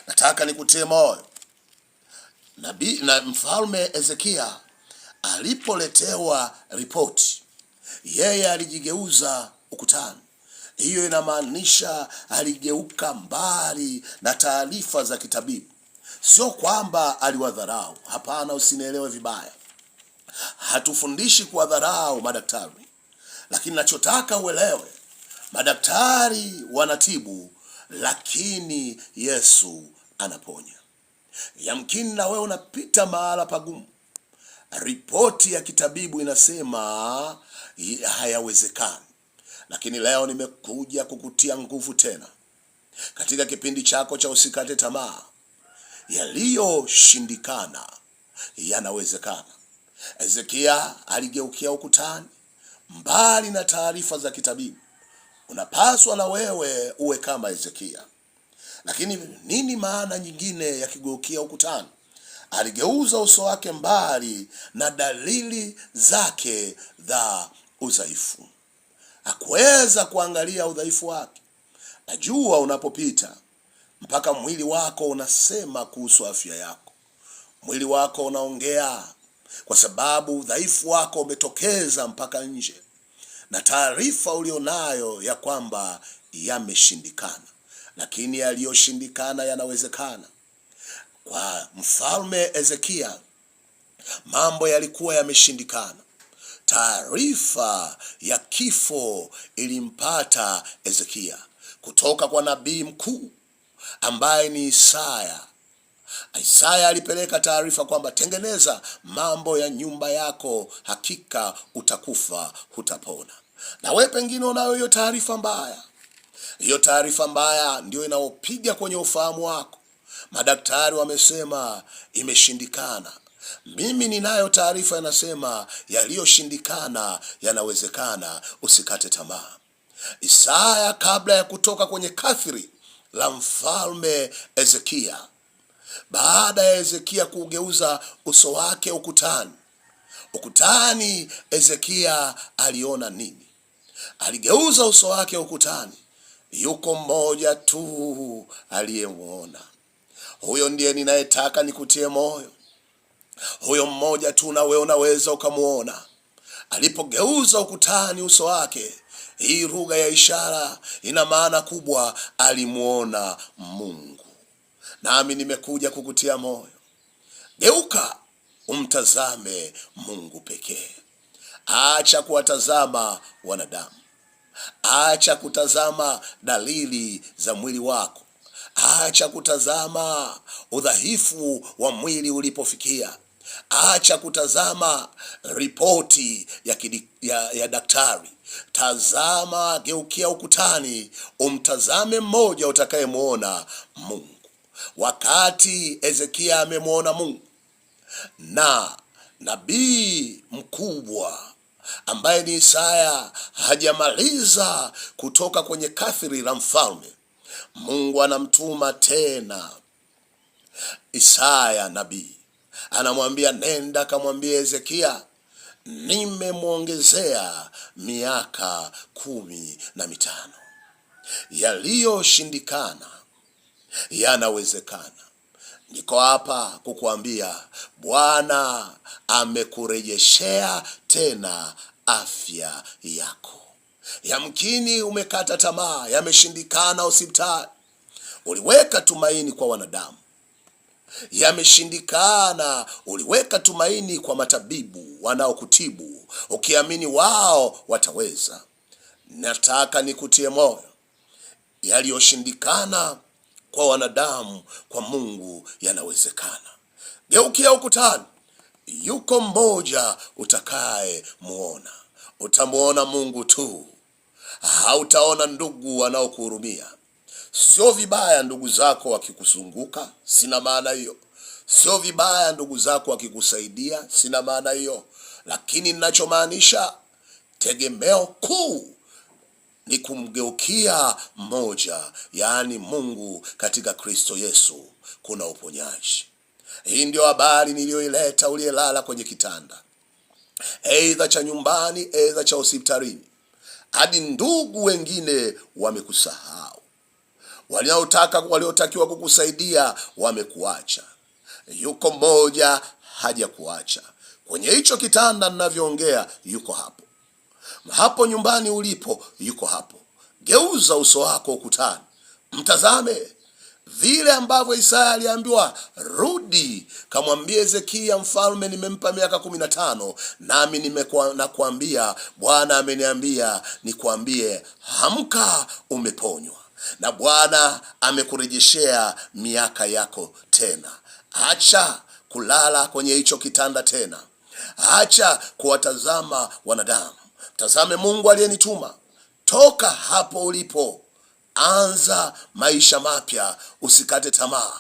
Nataka nikutie moyo. Nabii na mfalme Hezekia alipoletewa ripoti, yeye alijigeuza ukutani. Hiyo inamaanisha aligeuka mbali na taarifa za kitabibu. Sio kwamba aliwadharau, hapana, usinielewe vibaya. Hatufundishi kuwadharau madaktari, lakini nachotaka uelewe, madaktari wanatibu, lakini Yesu anaponya. Yamkini na wewe unapita mahala pagumu, ripoti ya kitabibu inasema hayawezekani, lakini leo nimekuja kukutia nguvu tena katika kipindi chako cha usikate tamaa. Yaliyoshindikana yanawezekana. Hezekia aligeukia ukutani, mbali na taarifa za kitabibu. Unapaswa na wewe uwe kama Hezekia. Lakini nini maana nyingine ya kugeukia ukutani? Aligeuza uso wake mbali na dalili zake za udhaifu. Hakuweza kuangalia udhaifu wake. Najua unapopita mpaka mwili wako unasema kuhusu afya yako. Mwili wako unaongea kwa sababu udhaifu wako umetokeza mpaka nje, na taarifa ulionayo ya kwamba yameshindikana. Lakini yaliyoshindikana yanawezekana. Kwa mfalme Hezekia mambo yalikuwa yameshindikana. Taarifa ya kifo ilimpata Hezekia kutoka kwa nabii mkuu ambaye ni Isaya. Isaya alipeleka taarifa kwamba tengeneza mambo ya nyumba yako, hakika utakufa, hutapona. Na wewe pengine unayo hiyo taarifa mbaya. Hiyo taarifa mbaya ndio inaopiga kwenye ufahamu wako. Madaktari wamesema imeshindikana. Mimi ninayo taarifa inasema yaliyoshindikana yanawezekana. Usikate tamaa. Isaya kabla ya kutoka kwenye kasri la mfalme Hezekia, baada ya Hezekia kugeuza uso wake ukutani, Hezekia aliona nini? Aligeuza uso wake ukutani. Yuko mmoja tu aliyemuona. Huyo ndiye ninayetaka nikutie moyo. Huyo mmoja tu na wewe unaweza ukamuona. Alipogeuza ukutani uso wake, hii lugha ya ishara ina maana kubwa, alimuona Mungu. Nami nimekuja kukutia moyo. Geuka umtazame Mungu pekee. Acha kuwatazama wanadamu. Acha kutazama dalili za mwili wako. Acha kutazama udhaifu wa mwili ulipofikia. Acha kutazama ripoti ya daktari. Tazama, geukia ukutani, umtazame mmoja utakayemuona Mungu. Wakati Hezekia amemuona Mungu na nabii mkubwa ambaye ni Isaya hajamaliza kutoka kwenye kasri la mfalme, Mungu anamtuma tena Isaya nabii. Anamwambia, nenda kamwambie Hezekia, nimemwongezea miaka 15. Yaliyoshindikana yanawezekana. Niko hapa kukuambia Bwana amekurejeshea tena afya yako. Yamkini umekata tamaa, yameshindikana hospitali. Uliweka tumaini kwa wanadamu. Yameshindikana, uliweka tumaini kwa matabibu wanaokutibu, ukiamini wao wataweza. Nataka nikutie moyo. Yaliyoshindikana kwa wanadamu, kwa Mungu yanawezekana. Geukia ukutani. Yuko mmoja utakaye muona. Utamuona Mungu tu. Hautaona ndugu wanaokuhurumia. Sio vibaya ndugu zako wakikusunguka, sina maana hiyo. Sio vibaya ndugu zako wakikusaidia, sina maana hiyo. Lakini ninachomaanisha, tegemeo kuu ni kumgeukia mmoja, yaani Mungu. Katika Kristo Yesu kuna uponyaji. Hii ndio habari niliyoileta uliyelala kwenye kitanda, aidha cha nyumbani, aidha cha hospitalini. Hadi ndugu wengine wamekusahau. waliotakiwa kukusaidia wamekuacha. Yuko mmoja hajakuacha. Kwenye hicho kitanda ninavyoongea yuko hapo. Hapo nyumbani ulipo yuko hapo. Geuza uso wako ukutani, mtazame. Vile ambavyo Isaya aliambiwa, rudi kamwambie Hezekia mfalme, nimempa miaka 15, nami nakuambia, Bwana ameniambia nikwambie, hamka, umeponywa na Bwana amekurejeshea miaka yako tena. Acha kulala kwenye hicho kitanda tena. Acha kuwatazama wanadamu, tazame Mungu aliyenituma. Toka hapo ulipo, anza maisha mapya, usikate tamaa.